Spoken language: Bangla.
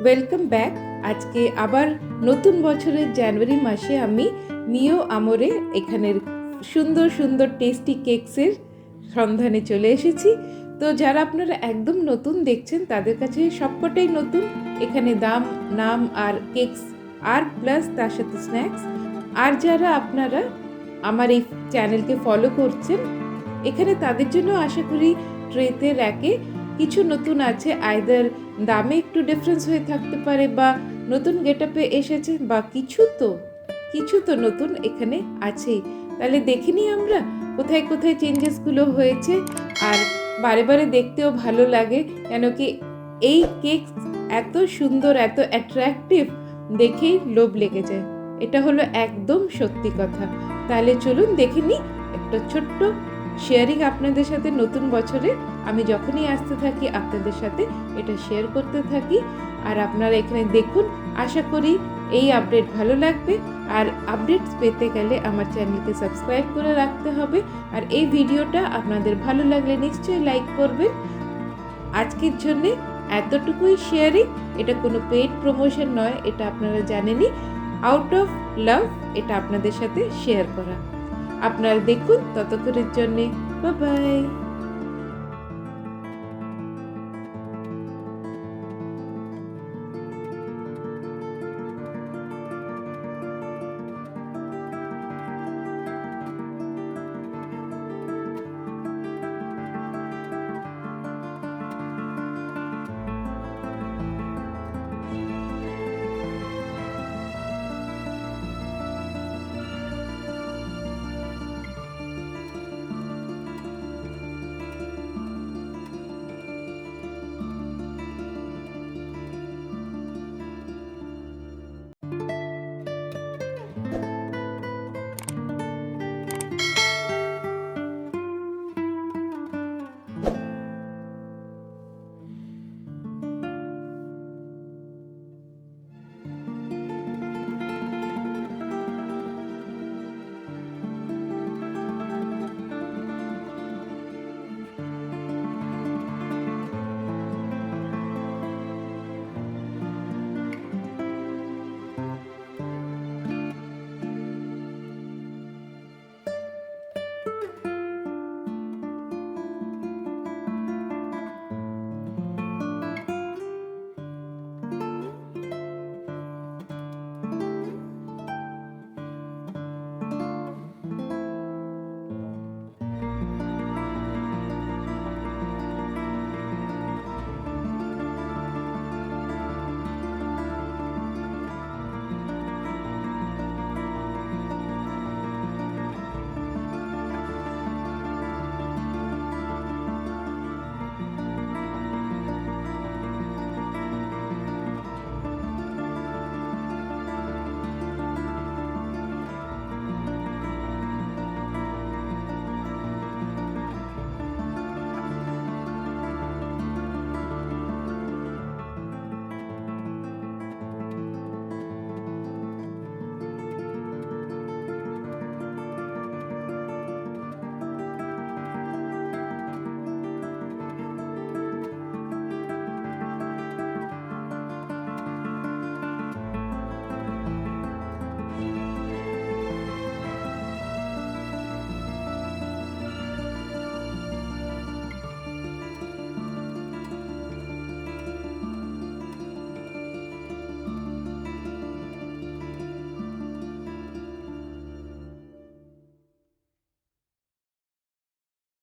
Welcome back. আজকে আবার নতুন বছরের জানুয়ারি মাসে আমি মিও আমোরে এখানের সুন্দর সুন্দর টেস্টি কেকসের সন্ধানে চলে এসেছি। তো যারা আপনারা একদম নতুন দেখছেন তাদের কাছে সবকটাই নতুন। এখানে দাম, নাম আর কেকস আর প্লাস তার সাথে স্ন্যাক্স। আর যারা আপনারা আমার এই চ্যানেলকে ফলো করছেন এখানে তাদের জন্য আশা করি ট্রেতে র্যাকে কিছু নতুন আছে, আইদার দামে একটু ডিফারেন্স হয়ে থাকতে পারে বা নতুন গেটআপে এসেছে বা কিছু তো নতুন এখানে আছেই। তাহলে দেখে নিই আমরা কোথায় কোথায় চেঞ্জেসগুলো হয়েছে। আর বারে বারে দেখতেও ভালো লাগে, কেন কি এই কেক এত সুন্দর, এত অ্যাট্রাকটিভ, দেখেই লোভ লেগে যায়। এটা হলো একদম সত্যি কথা। তাহলে চলুন দেখে নিই একটা ছোট্ট শেয়ারিং আপনাদের সাথে। নতুন বছরে আমি যখনই আসতে থাকি আপনাদের সাথে এটা শেয়ার করতে থাকি। আর আপনারা এখানে দেখুন, আশা করি এই আপডেট ভালো লাগবে। আর আপডেটস পেতে গেলে আমার চ্যানেলকে সাবস্ক্রাইব করে রাখতে হবে। আর এই ভিডিওটা আপনাদের ভালো লাগলে নিশ্চয়ই লাইক করবেন। আজকের জন্যে এতটুকুই শেয়ারিং, এটা কোনো পেইড প্রমোশন নয়, এটা আপনারা জানেনই, আউট অফ লাভ এটা আপনাদের সাথে শেয়ার করা। আপনারা দেখুন, ততক্ষণের জন্যে বাই বাই।